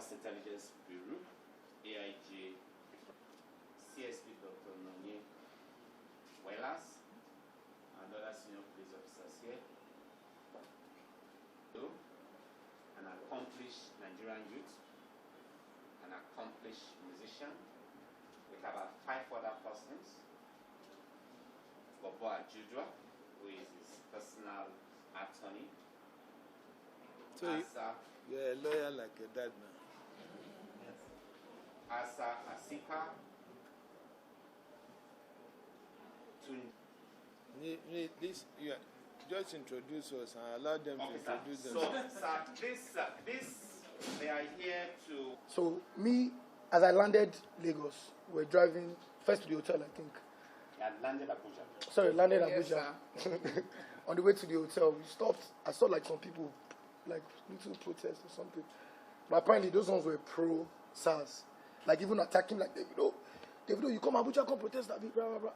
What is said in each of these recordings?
Force Intelligence Bureau, AIG, CSP Dr. Nonye Wellas, and other senior police officers here. An accomplished Nigerian youth, an accomplished musician, with about 5 other persons. Bobo Ajujwa, who is his personal attorney. So you're a lawyer like your dad now. Yes. Asa Asika. This, you just introduce us and allow them to introduce themselves. So, this, they are here to... So, me, as I landed Lagos, we're driving first to the hotel, I think. You had landed Abuja. Sorry, landed Yes, Abuja. On the way to the hotel, we stopped. I saw like some people, like little protests or something. But apparently those ones were pro-SARS. Like even attacking like Davido, you come Abuja, come protest, blah, blah, blah, blah.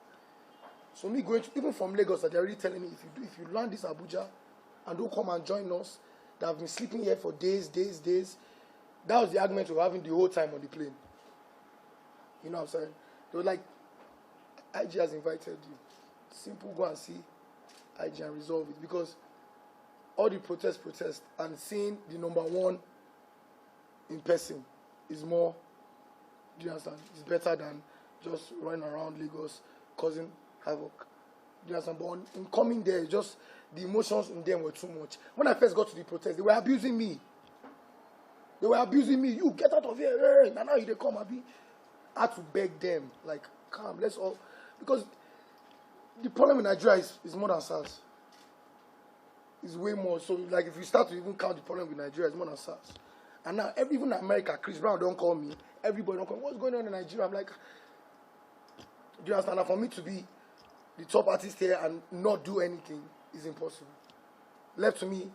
So me going to, even from Lagos, they're already telling me, if you land this Abuja and don't come and join us, that have been sleeping here for days. That was the argument we were having the whole time on the plane. You know what I'm saying? They were like, IG has invited you. Simple, go and see IG and resolve it. Because all the protest, and seeing the number one in person is more, do you understand? It's better than just running around Lagos causing havoc. Do you understand? But in coming there, just the emotions in them were too much. When I first got to the protest, they were abusing me. You get out of here. Hey, now you they come, Abi. I had to beg them, like, come, let's all, because the problem in Nigeria is more than SARS. It's way more. So, like, if you start to even count the problem with Nigeria, it's more than SARS. And now, even in America, Chris Brown don't call me. Everybody don't call me. What's going on in Nigeria? I'm like, do you understand? And for me to be the top artist here and not do anything is impossible. Left to me.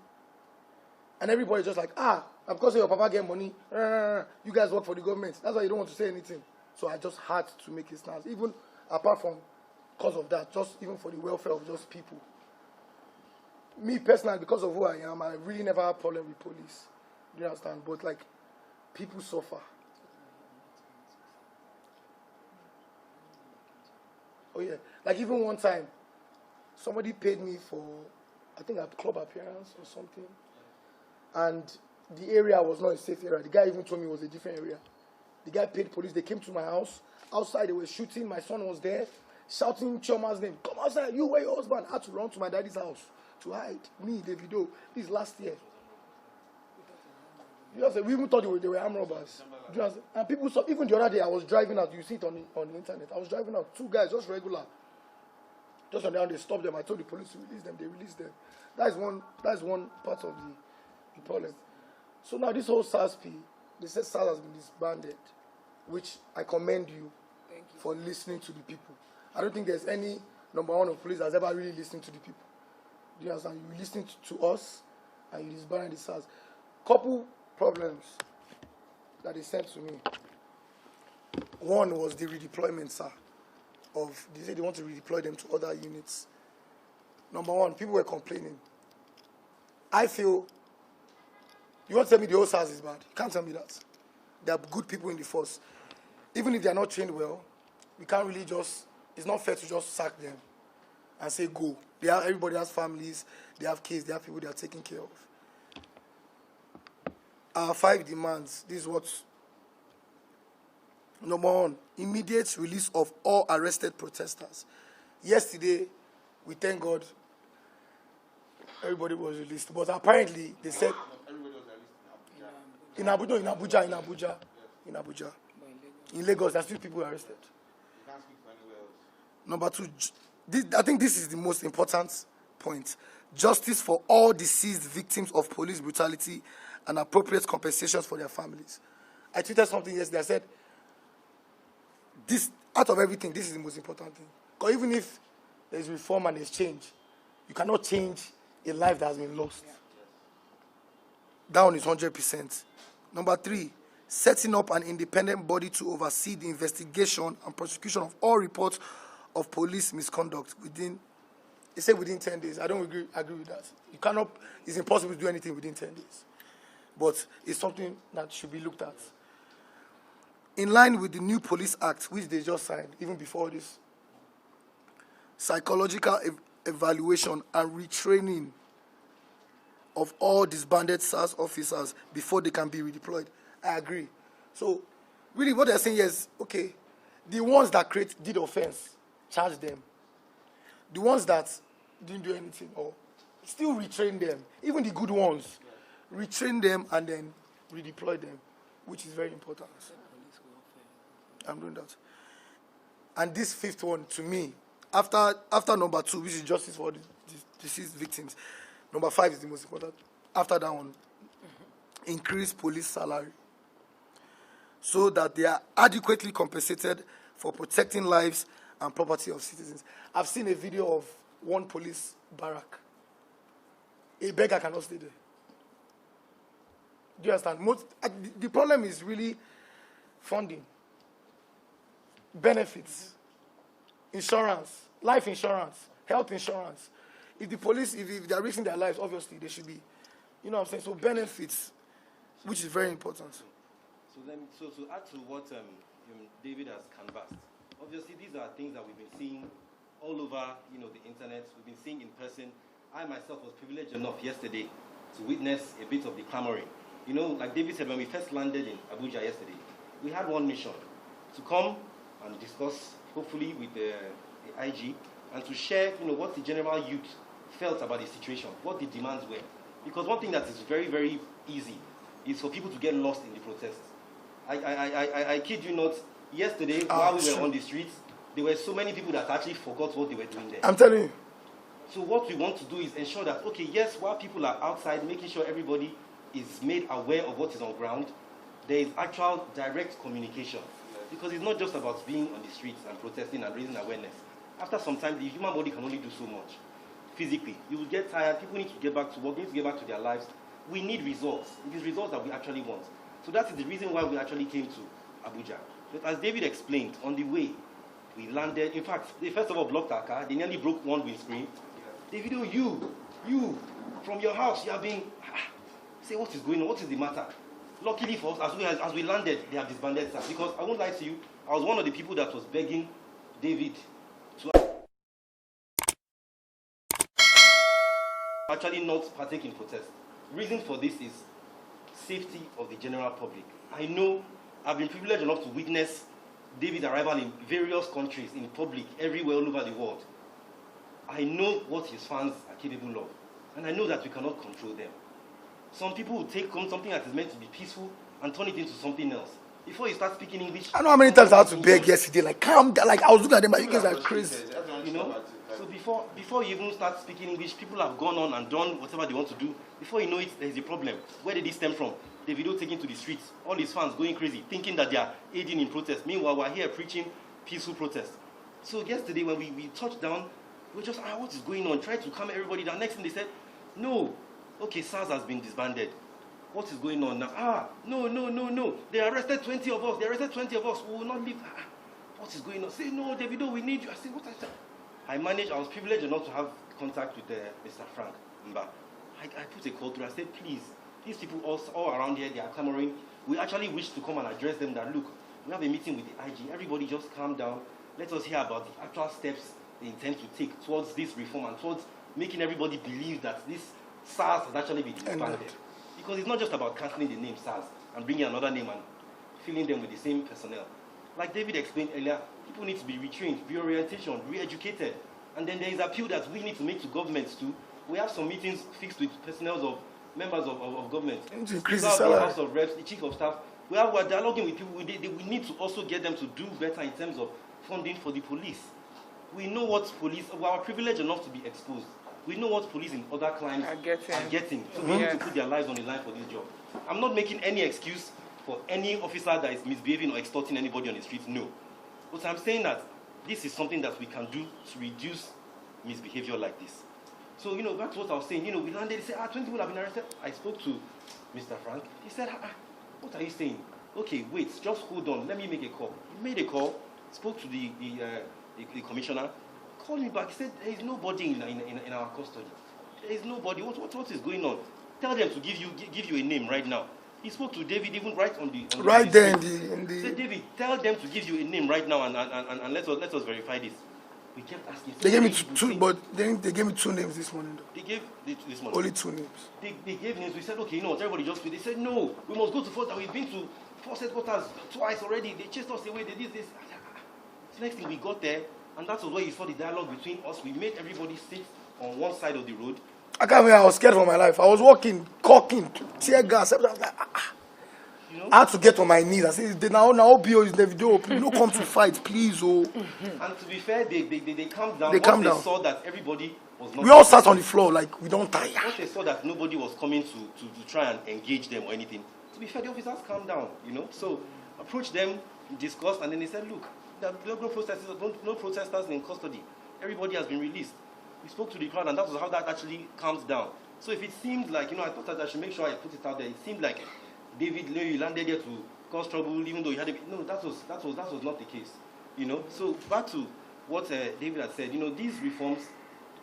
And everybody just like, because your papa get money, you guys work for the government. That's why you don't want to say anything. So I just had to make a stance. Even apart from because of that, just even for the welfare of just people. Me personally, because of who I am, I really never had a problem with police. Do you understand? But like, people suffer. Oh yeah. Like even one time, somebody paid me for, I think a club appearance or something. And the area was not a safe area. The guy even told me it was a different area. The guy paid police. They came to my house. Outside, they were shooting. My son was there, shouting Chioma's name. Come outside. You, where your husband? I had to run to my daddy's house to hide. Me, Davido. This last year. You know, we even thought they were armed robbers. And people saw, even the other day, I was driving out. You see it on the internet. I was driving out. 2 guys, just regular. Just on the ground, they stopped them. I told the police to release them. They released them. That's one part of the problem. So now this whole SARS-P, they said SARS has been disbanded, which I commend you for listening to the people. I don't think there's any number one of police that's ever really listened to the people. Do you understand? You listened to us and you disbanded the SARS. Couple problems that they sent to me. One was the redeployment, sir. They said they want to redeploy them to other units. Number one, people were complaining. I feel, you want to tell me the whole SARS is bad? You can't tell me that. There are good people in the force. Even if they are not trained well, we can't really just, it's not fair to just sack them and say go. Everybody has families, they have kids, they have people they are taking care of. Our 5 demands, this is what. Number one, immediate release of all arrested protesters. Yesterday, we thank God, everybody was released. But apparently, they said... Everybody was released in Abuja. In Lagos, there are still people arrested. You can't speak for anywhere else. Number 2, I think this is the most important point. Justice for all deceased victims of police brutality and appropriate compensations for their families. I tweeted something yesterday. I said, out of everything, this is the most important thing. Because even if there's reform and there's change, you cannot change a life that has been lost. That one is 100%. Number 3, setting up an independent body to oversee the investigation and prosecution of all reports of police misconduct within, they say within 10 days. I don't agree with that. You cannot, it's impossible to do anything within 10 days. but it's something that should be looked at. In line with the new Police Act, which they just signed, even before this, psychological evaluation and retraining of all disbanded SARS officers before they can be redeployed. I agree. So, really what they're saying is, okay, the ones that did offense, charge them. The ones that didn't do anything, or still retrain them, even the good ones, retrain them and then redeploy them, which is very important. I'm doing that. And this fifth one, to me, after number 2, which is justice for the deceased victims, number 5 is the most important. After that one, increase police salary so that they are adequately compensated for protecting lives and property of citizens. I've seen a video of one police barrack. A beggar cannot stay there. Do you understand? The problem is really funding, benefits, insurance, life insurance, health insurance. If the police, if they are risking their lives, obviously they should be, you know what I'm saying? So benefits, which is very important. So to add to what David has canvassed, obviously these are things that we've been seeing all over, the internet. We've been seeing in person. I myself was privileged enough yesterday to witness a bit of the clamoring. Like David said, when we first landed in Abuja yesterday, we had one mission: to come and discuss, hopefully with the IG, and to share, what the general youth felt about the situation, what the demands were. Because one thing that is very, very easy is for people to get lost in the protests. I kid you not, yesterday, while we were on the streets, there were so many people that actually forgot what they were doing there. I'm telling you. So what we want to do is ensure that, okay, yes, while people are outside, making sure everybody is made aware of what is on ground, there is actual direct communication. Because it's not just about being on the streets and protesting and raising awareness. After some time, the human body can only do so much. Physically, you will get tired, people need to get back to work, need to get back to their lives. We need results. It is results that we actually want. So that is the reason why we actually came to Abuja. But as David explained, on the way, we landed. In fact, they first of all blocked our car. They nearly broke one windscreen. Davido, you, from your house, you have been... Say, what is going on? What is the matter? Luckily for us, as we landed, they have disbanded us. Because I won't lie to you, I was one of the people that was begging David to actually not partake in protest. Reason for this is safety of the general public. I know I've been privileged enough to witness David's arrival in various countries, in public, everywhere, all over the world. I know what his fans are capable of, and I know that we cannot control them. Some people will take something that is meant to be peaceful and turn it into something else. Before you start speaking English... I know how many times I had to beg yesterday, like, calm down, like, I was looking at them, like, you guys are crazy. So before you even start speaking English, people have gone on and done whatever they want to do. Before you know it, there's a problem. Where did this stem from? Davido taken to the streets, all his fans going crazy, thinking that they are aiding in protest. Meanwhile, we're here preaching peaceful protest. So yesterday when we touched down, we were just, what is going on? Tried to calm everybody down. Next thing they said, no. Okay, SARS has been disbanded. What is going on now? No. They arrested 20 of us. We will not leave. What is going on? Say, no, Davido, we need you. I said, what? I was privileged enough to have contact with Mr. Frank Mba. I put a call through. I said, please, these people all around here, they are clamoring. We actually wish to come and address them that, look, we have a meeting with the IG. Everybody just calm down. Let us hear about the actual steps they intend to take towards this reform and towards making everybody believe that this SARS has actually been disbanded. Because it's not just about cancelling the name SARS and bringing another name and filling them with the same personnel. Like David explained earlier, people need to be retrained, reorientation, re-educated. And then there is appeal that we need to make to governments too. We have some meetings fixed with personnel of members of government. Increase the salary. The House of Reps, the Chief of Staff. We are dialoguing with people. We need to also get them to do better in terms of funding for the police. We know what police, we are privileged enough to be exposed. We know what police in other climes are getting. So we need to put their lives on the line for this job. I'm not making any excuse for any officer that is misbehaving or extorting anybody on the streets, no. But I'm saying that this is something that we can do to reduce misbehavior like this. So, that's what I was saying. We landed, they said, 20 people have been arrested. I spoke to Mr. Frank. He said, what are you saying? Okay, wait, just hold on. Let me make a call. He made a call, spoke to the commissioner, called me back. He said, there is nobody in our custody. There is nobody. What is going on? Tell them to give you a name right now. He spoke to David even right on the right there in the. Say, David, tell them to give you a name right now and let us verify this. We kept asking. They gave me two, but then they gave me two names this morning. Though. They gave this morning. Only two names. They gave names. We said, okay, you know what? Everybody just. They said, no, we must go to Fort. We've been to Force headquarters twice already. They chased us away. They did this. The next thing we got there, and that was where you saw the dialogue between us. We made everybody sit on one side of the road. I can't believe I was scared for my life. I was walking, caulking, tear gas. I was like, You know? I had to get on my knees. I said, now BO is Davido. Please don't come to fight, please. Oh. And to be fair, they calmed down. They calmed down. They saw that everybody was not. We all sat on the floor like we don't tire. Once they saw that nobody was coming to try and engage them or anything, to be fair, the officers calmed down, you know. So approached them, discussed, and then they said, look, there are no protesters in custody. Everybody has been released. We spoke to the crowd, and that was how that actually calms down. So if it seemed like, you know, I thought that I should make sure I put it out there. It seemed like David, you landed there to cause trouble, even though you had a... No, that was not the case, you know. So back to what David had said, you know, these reforms,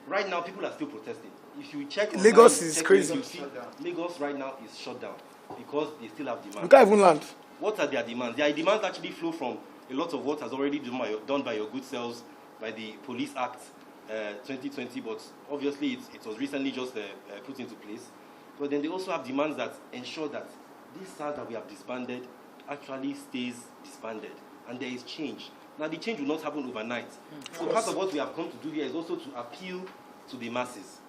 right now people are still protesting. If you check... Lagos is crazy. You see, Lagos right now is shut down because they still have demands. You can't even land. What are their demands? Their demands actually flow from a lot of what has already been done by your good selves, by the Police Act 2020, but obviously it was recently just put into place. But then they also have demands that ensure that this SARS that we have disbanded actually stays disbanded, and there is change. Now, the change will not happen overnight. So part of what we have come to do here is also to appeal to the masses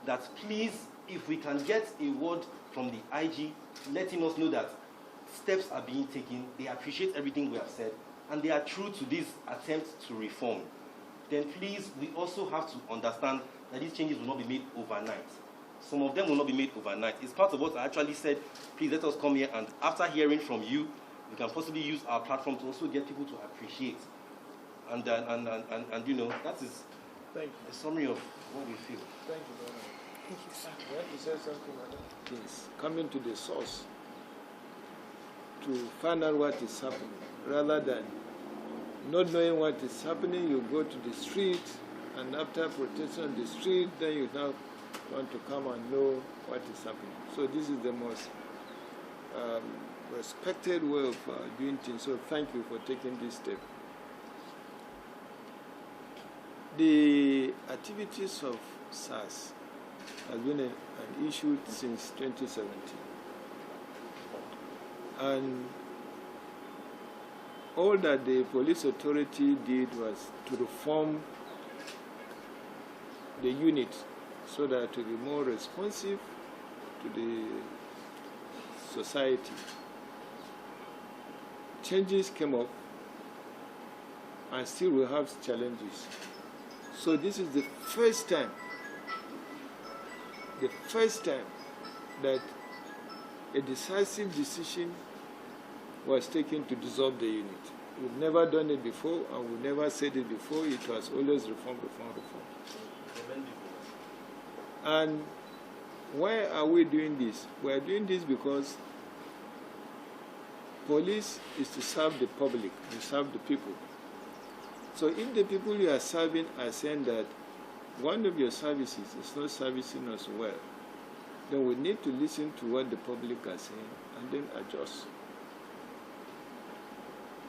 that please, if we can get a word from the IG letting us know that steps are being taken, they appreciate everything we have said, and they are true to this attempt to reform, then please, we also have to understand that these changes will not be made overnight. Some of them will not be made overnight. It's part of what I actually said, please let us come here, and after hearing from you, we can possibly use our platform to also get people to appreciate. And you know, that is a summary of what we feel. Thank you very much. Thank you, sir. You want to say something like that? Yes. Coming to the source to find out what is happening, rather than not knowing what is happening, you go to the street, and after protesting on the street, then you now want to come and know what is happening. So this is the most respected way of doing things. So thank you for taking this step. The activities of SARS has been an issue since 2017. And all that the police authority did was to reform the unit so that to be more responsive to the society. Changes came up, and still we have challenges. So this is the first time that a decisive decision was taken to dissolve the unit. We've never done it before, and we never said it before. It was always reform, reform, reform. And why are we doing this? We are doing this because police is to serve the public, to serve the people. So if the people you are serving are saying that one of your services is not servicing us well, then we need to listen to what the public are saying and then adjust.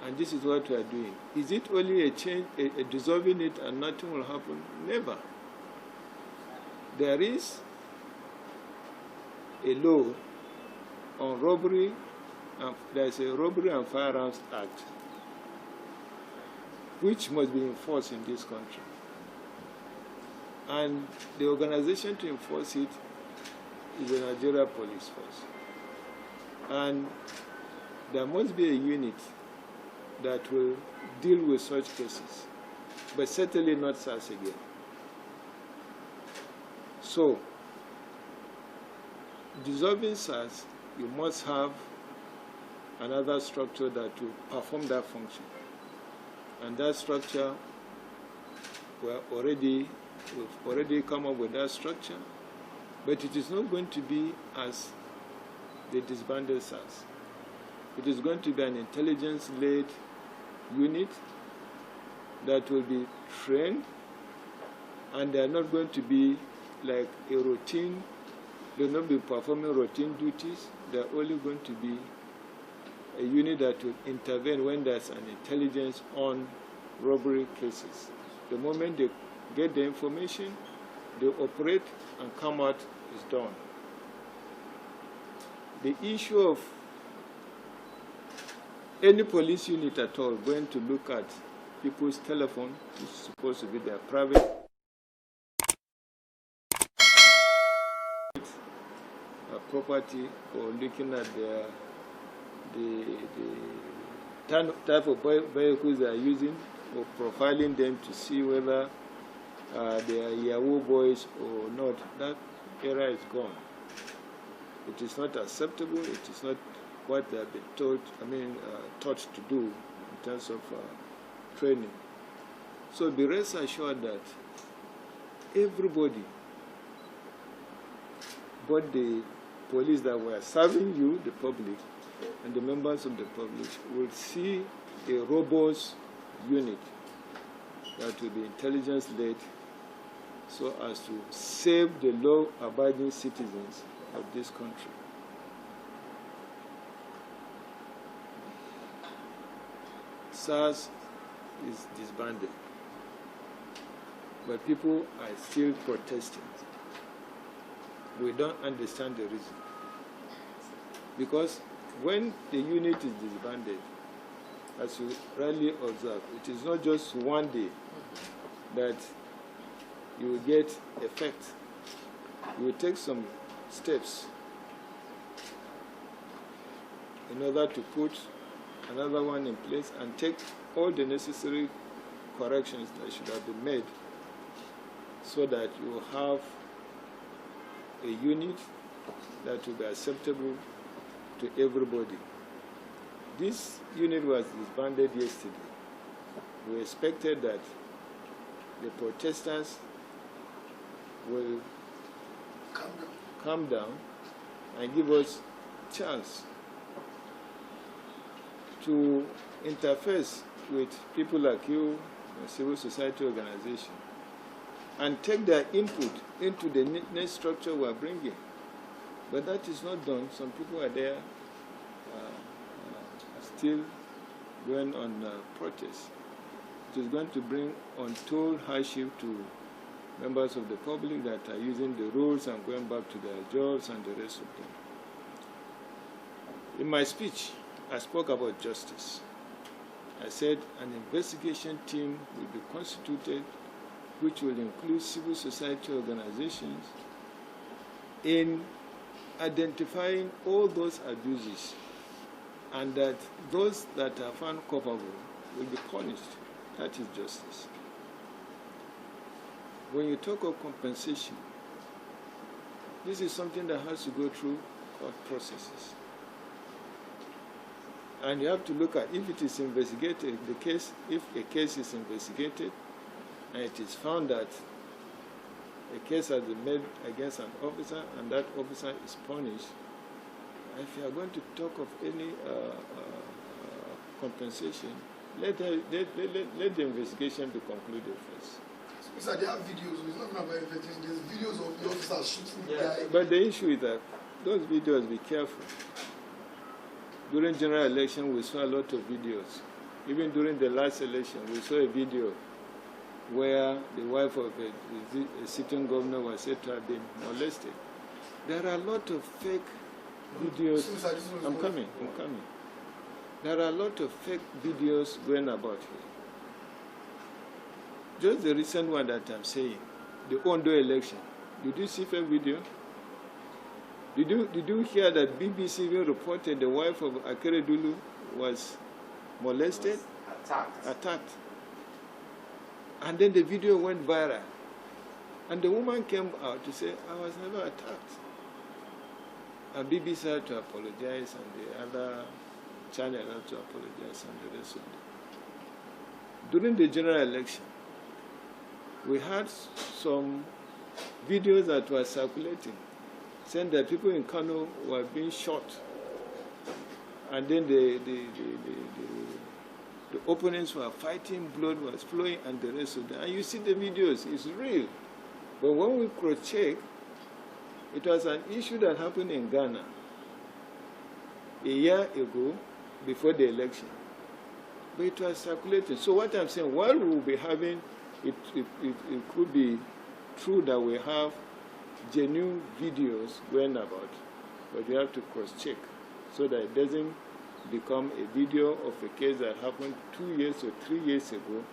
And this is what we are doing. Is it only a change, a dissolving it and nothing will happen? Never. There is a law on robbery, there is a Robbery and Firearms Act, which must be enforced in this country. And the organization to enforce it is the Nigeria Police Force. And there must be a unit that will deal with such cases, but certainly not SARS again. So, dissolving SARS, you must have another structure that will perform that function. And that structure, we've already come up with that structure, but it is not going to be as the disbanded SARS. It is going to be an intelligence-led unit that will be trained, and they are not going to be like a routine They will not be performing routine duties. They're only going to be a unit that will intervene when there's an intelligence on robbery cases. The moment they get the information, they operate and come out is done. The issue of any police unit at all going to look at people's telephone, which is supposed to be their private property, or looking at the type of vehicles they are using, or profiling them to see whether they are Yahoo boys or not. That era is gone. It is not acceptable. It is not what they have been taught to do in terms of training. So be rest assured that everybody, both the police that were serving you, the public, and the members of the public, will see a robust unit that will be intelligence-led so as to save the law-abiding citizens of this country. SARS is disbanded, but people are still protesting. We don't understand the reason. Because when the unit is disbanded, as you rightly observe, it is not just one day that you will get effect. You will take some steps in order to put another one in place and take all the necessary corrections that should have been made so that you will have a unit that will be acceptable to everybody. This unit was disbanded yesterday. We expected that the protesters will calm down and give us chance to interface with people like you, civil society organization, and take their input into the next structure we're bringing. But that is not done. Some people are there still going on protest. It is going to bring untold hardship to members of the public that are using the roads and going back to their jobs and the rest of them. In my speech, I spoke about justice. I said an investigation team will be constituted which will include civil society organizations in identifying all those abuses, and that those that are found culpable will be punished. That is justice. When you talk of compensation, this is something that has to go through court processes. And you have to look at if it is investigated, the case, if a case is investigated and it is found that a case has been made against an officer and that officer is punished, if you are going to talk of any compensation, let the investigation be concluded first. So they have videos. It's not about investigation. There's videos of the officers shooting the guy. But the issue is that those videos, be careful. During general election, we saw a lot of videos. Even during the last election, we saw a video where the wife of a sitting governor was said to have been molested. There are a lot of fake videos. I'm coming. There are a lot of fake videos going about here. Just the recent one that I'm saying, the Ondo election. Did you see fake video? Did you hear that BBC even reported the wife of Akeredolu was molested? Attacked. And then the video went viral. And the woman came out to say, I was never attacked. And BBC had to apologize, and the other channel had to apologize, and the rest of them. During the general election, we had some videos that were circulating, saying that people in Kano were being shot. And then the opponents were fighting, blood was flowing, and the rest of them. And you see the videos, it's real. But when we cross-check, It was an issue that happened in Ghana a year ago before the election. But it was circulating. So what I'm saying, while we will be having, it could be true that we have genuine videos going about, but we have to cross-check so that it doesn't become a video of a case that happened 2 years or 3 years ago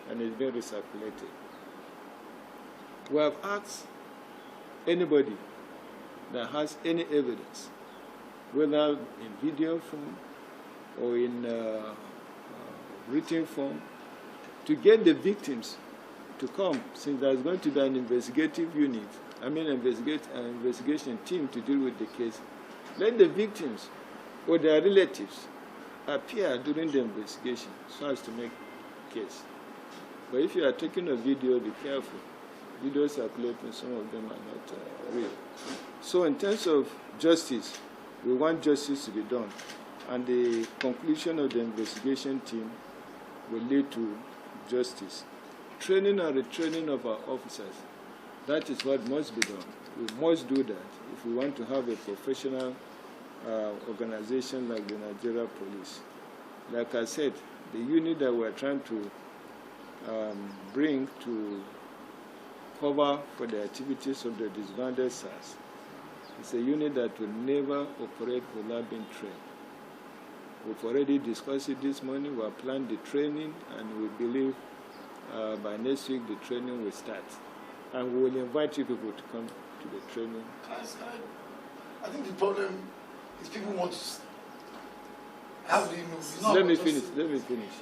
and is being recirculated. We have asked anybody that has any evidence, whether in video form or in written form, to get the victims to come, since there's going to be an investigative unit, an investigation team to deal with the case. Let the victims or their relatives appear during the investigation so as to make case. But if you are taking a video, be careful. Videos circulating, some of them are not real. So in terms of justice, we want justice to be done. And the conclusion of the investigation team will lead to justice. Training and retraining of our officers, that is what must be done. We must do that if we want to have a professional organization like the Nigeria Police. Like I said, the unit that we're trying to bring to cover for the activities of the disbanded SARS is a unit that will never operate without being trained. We've already discussed it this morning. We have planned the training, and we believe by next week the training will start. And we will invite you people to come to the training. I think the problem is people want to. How do you know? Let me finish.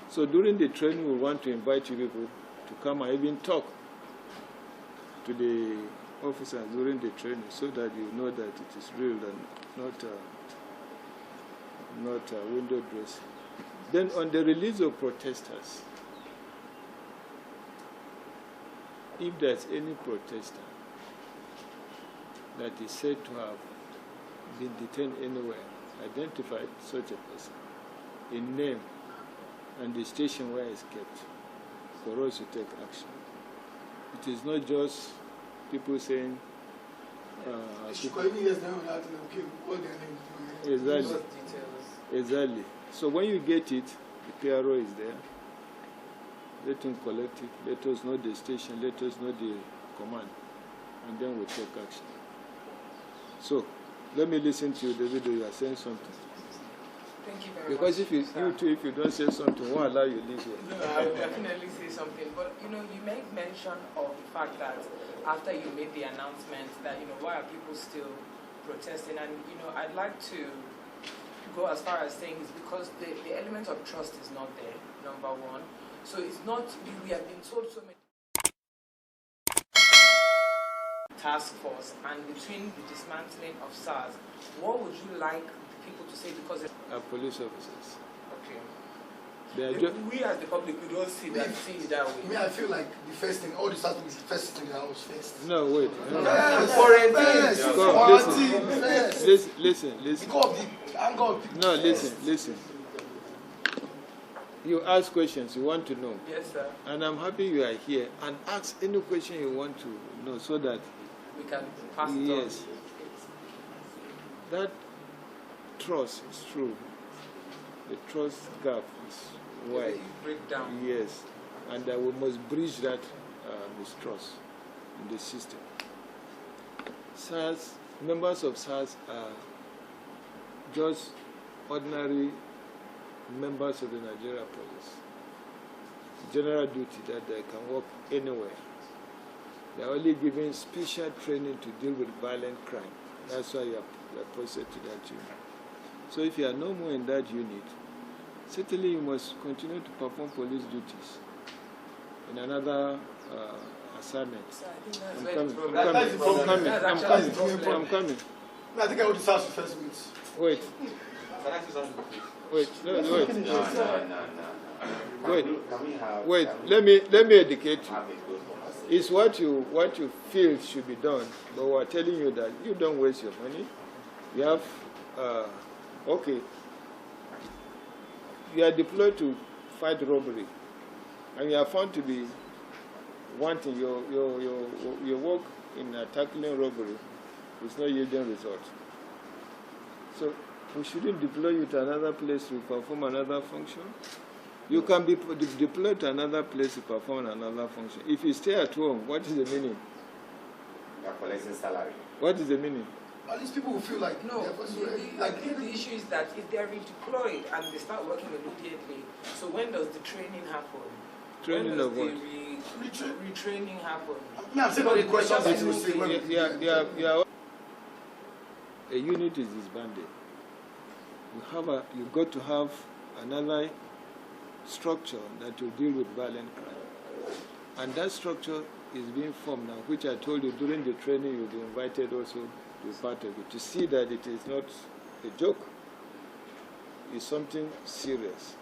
So during the training, we want to invite you people to come and even talk to the officers during the training, so that you know that it is real and not window dressing. Then on the release of protesters, if there's any protester that is said to have been detained anywhere, identify such a person in name and the station where it's kept for us to take action. It is not just people saying Exactly. So when you get it, the PRO is there. Let him collect it. Let us know the station. Let us know the command. And then we'll take action. So, let me listen to you, Davido. You are saying something. Thank you very because much. Because you too, if you don't say something, won't allow you to leave here. No, I will definitely say something. But, you make mention of the fact that after you made the announcement that, why are people still protesting? And, I'd like to go as far as saying it's because the element of trust is not there, number one. So it's not, we have been told so many task force, and between the dismantling of SARS, what would you like people to say? Because police officers. Okay. We as the public, we don't see it that way. Me, I feel like the first thing, all this has to be the first thing in the house first. No, wait. Listen. Because of the anger of people. No, listen. You ask questions you want to know. Yes, sir. And I'm happy you are here. And ask any question you want to know so that we can pass it on. Yes. That trust is true. The trust gap is wide. Break down. Yes. And that we must bridge that mistrust in the system. SARS, members of SARS are just ordinary members of the Nigeria Police. General duty that they can work anywhere. They are only given special training to deal with violent crime. That's why you are posted to that unit. So if you are no more in that unit, certainly you must continue to perform police duties in another assignment. So I think I'm coming. I think I would start the first meet. Wait. Wait, let me educate you. It's what you feel should be done, but we're telling you that you don't waste your money. You have, okay, you are deployed to fight robbery, and you are found to be one thing, your work in tackling robbery is not yielding results. So we shouldn't deploy you to another place to perform another function. You can be deployed to another place to perform another function. If you stay at home, what is the meaning? You are collecting salary. What is the meaning? At least people will feel like No, they're I think the issue is that if they're redeployed and they start working immediately, so when does the training happen? Training of what? Retraining happen? I'm saying all the questions that you say. Yeah. A unit is disbanded. You got to have another structure that will deal with violent crime. And that structure is being formed now, which I told you during the training you'll be invited also to be part of it, to see that it is not a joke. It's something serious.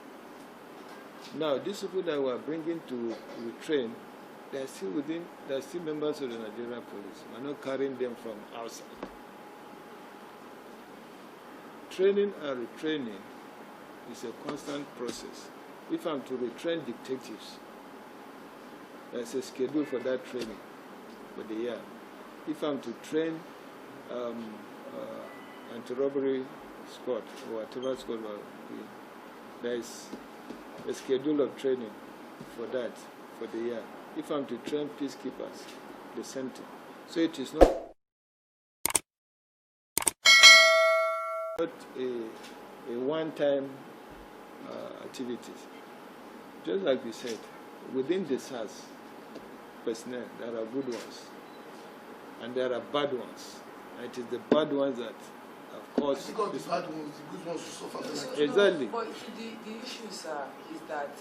Now, these people that we are bringing to retrain, they are still members of the Nigerian police. We're not carrying them from outside. Training and retraining is a constant process. If I'm to retrain detectives, there's a schedule for that training for the year. If I'm to train anti-robbery squad or whatever squad, there is a schedule of training for that for the year. If I'm to train peacekeepers, the same thing. So it is not a one-time activities. Just like we said, within the SARS personnel, there are good ones and there are bad ones. And it is the bad ones that, of course, because the bad ones, the good ones will suffer. Exactly. No, but the issue, sir, is that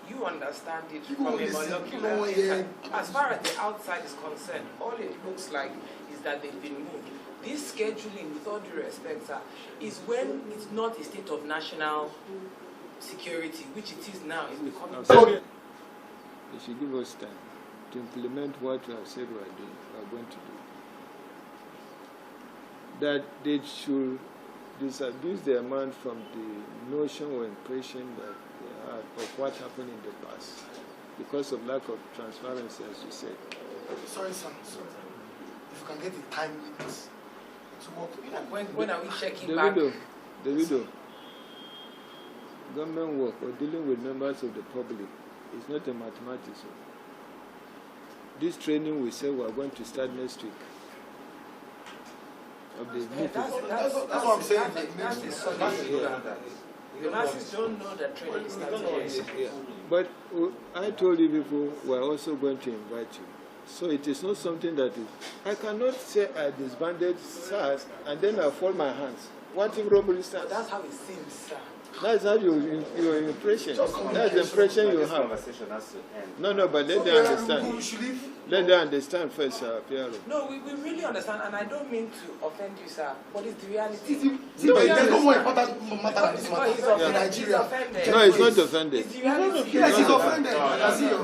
you understand it People from a listen, molecular. yeah. As far as the outside is concerned, all it looks like is that they've been moved. This scheduling, with all due respect, sir, is when it's not a state of national security, which it is now. It's becoming. They should give us time to implement what we have said we are going to do. That they should disabuse their mind from the notion or impression that they had of what happened in the past because of lack of transparency, as you said. Sorry, sir. Sorry. If you can get a time limit to work. When are we checking back? Davido, government work or dealing with members of the public is not a mathematics. This training we say we are going to start next week. Of the That's what I'm saying. That's the solid. The masses don't know that training is starting. Yeah. But I told you before, we are also going to invite you. So it is not something that is. I cannot say I disbanded SARS and then I fold my hands. What if robbery starts? That's how it seems, sir. That's how your impression. That's the impression you This have. conversation has to end. No, but let them understand. Let them understand first, Piero. No, we really understand, and I don't mean to offend you, sir, but it's the reality. There's no more important matter than this matter in Nigeria. No, it's not offended. It's the reality. Yes, he's offended.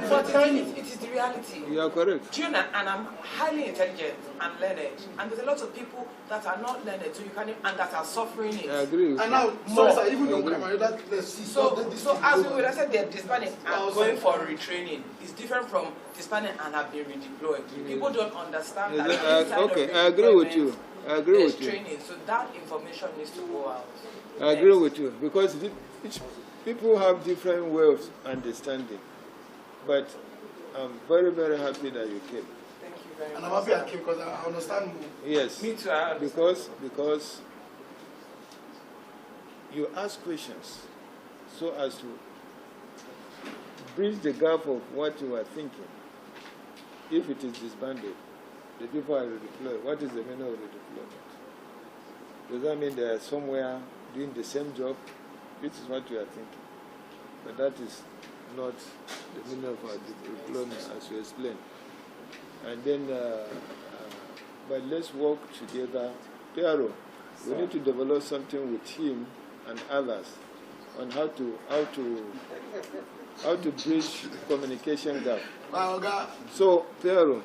But it is the reality. You are correct. Do you know, and I'm highly intelligent and learned, and there's a lot of people that are not learned, so you can, and that are suffering it. I agree with And you. now, sorry, sir, even though let's see. So as we would have said, they're disbanding and going for retraining. It's different from disbanding and have been redeployed. People don't understand that. Okay, I agree with you. I agree with you. Training, so that information needs to go out. I agree with you because people have different ways of understanding. But I'm very, very happy that you came. Thank you very much. And I'm happy I came because I understand more. Yes. Me too. I understand. Because you ask questions so as to bridge the gap of what you are thinking. If it is disbanded, the people are redeployed. What is the meaning of redeployment? Does that mean they are somewhere doing the same job? This is what you are thinking. But that is not the meaning of our deployment, as you explained. And then, but let's work together. Piero, we need to develop something with him and others on how to bridge communication gap. So, Piero,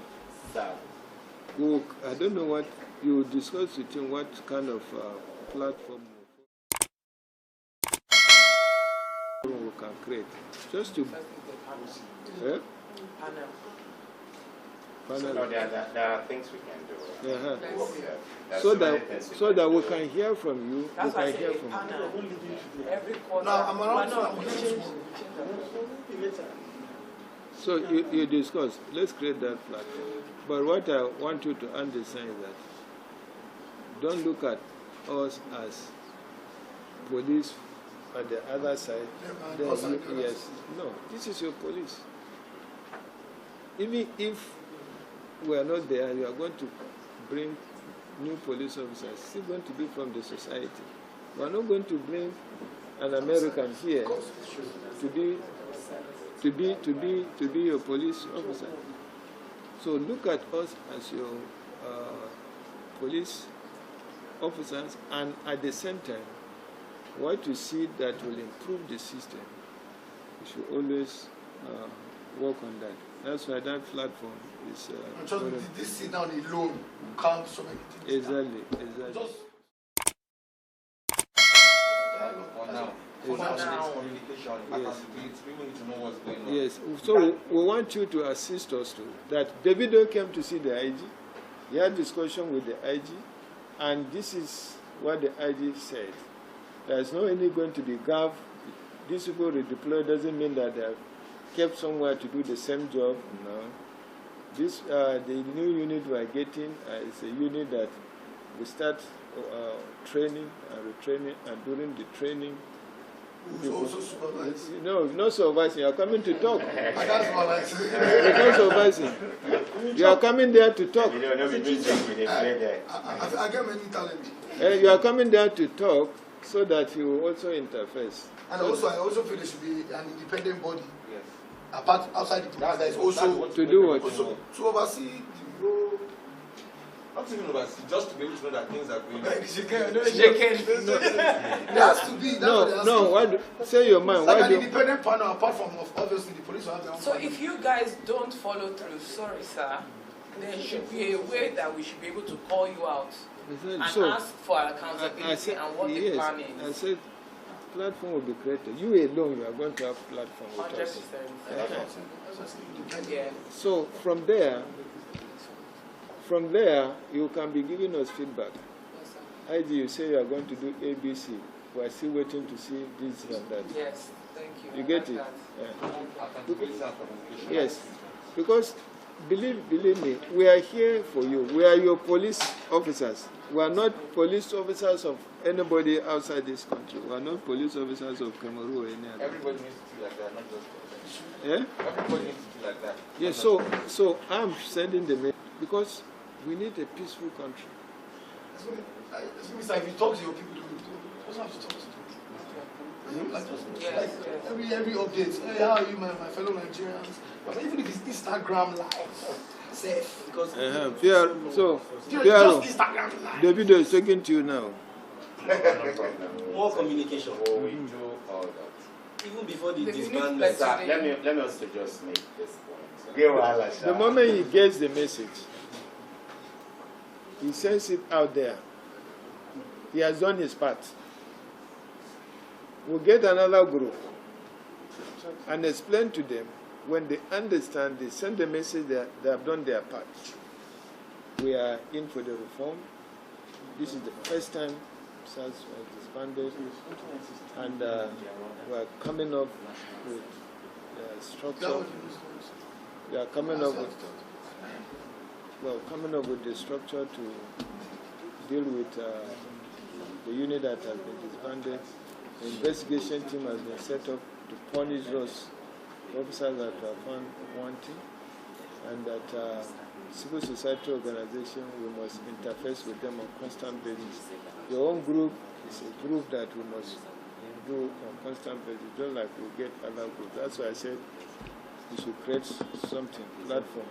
I don't know what you discuss with him, what kind of platform we can create. Just to... Panel. So no, there are things we can do. Uh-huh. There's So many that things so that we do. can hear from you. We That's why I can say hear a from you. panel every quarter. No, I'm around Well, no, to- we change that. So you discuss. Let's create that platform. But what I want you to understand is that don't look at us as police on the other side. Then yes, no. This is your police. Even if we are not there, you are going to bring new police officers. Still going to be from the society. We are not going to bring an American here to be your police officer. So look at us as your police officers, and at the same time, what you see that will improve the system, you should always work on that. That's why that platform is. Just this sit down alone can't so many things. Exactly. Just For now. For now. Communication, accountability, people need to know what's going on. Yes. So we want you to assist us to that. Davido came to see the IG. He had discussion with the IG, and this is what the IG said. There is no any going to be gap. These people redeploy doesn't mean that they are kept somewhere to do the same job. No. This the new unit we are getting is a unit that we start training and retraining, and during the training. who's also supervised. No, not supervising. You are coming to talk. I can't supervise. It's not supervising. You are coming there to talk. You don't know we do things with the play there. I get many talent. You are coming there to talk so that you also interface. And also, I also feel there should be an independent body Yes. apart outside the police that is also To do what? also to oversee the role. Not even oversee, just to be able to know that things are going on. It has to be. That's what they No, ask no. Say your mind. like Why an do? independent panel apart from obviously the police will have their own So panel. if you guys don't follow through, sorry sir, there should be a way that we should be able to call you out and So ask for I accountability said and what the yes. plan I is. said platform will be created. You alone, you are going to have platform with 100%. us. Yeah. So from there, you can be giving us feedback. Yes, sir. IG, you say you are going to do ABC. We are still waiting to see this and that. Yes, thank you. You I get like it? that. Yeah. Accountability and communication. Yes, because believe me, we are here for you. We are your police officers. We are not police officers of anybody outside this country. We are not police officers of Cameroon or any other. Everybody needs to feel like that, not just Yeah? everybody needs to feel like that. Yes, so I'm sending the message because we need a peaceful country. If you talk to your people, you also have to talk to them. Like, Yes, every update. Hey, how are you, my fellow Nigerians? But even if it's Instagram live, safe. Because So, just Piero, Instagram live. Davido is talking to you now. More communication. Oh, we do all that. Even before the The disbandment. unique Sir, let me also just make this point. The moment he gets the message, he sends it out there. He has done his part. We'll get another group and explain to them. When they understand, they send the message that they have done their part. We are in for the reform. This is the first time SARS was disbanded, and we are coming up with structure. We are coming up with the structure to deal with the unit that has been disbanded. The investigation team has been set up to punish those officers that are found wanting, and that civil society organization, we must interface with them on constant basis. Your own group is a group that we must do on constant basis, just like we get other groups. That's why I said you should create something, platform,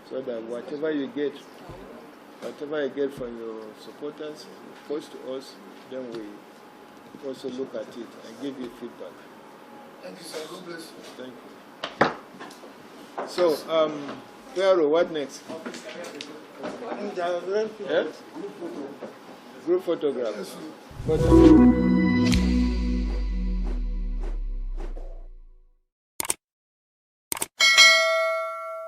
so that whatever you get from your supporters, you post to us, then we also look at it and give you feedback. Thank you, sir. God bless you. Thank you. So, Piero, what next? Yeah? Group photograph. But,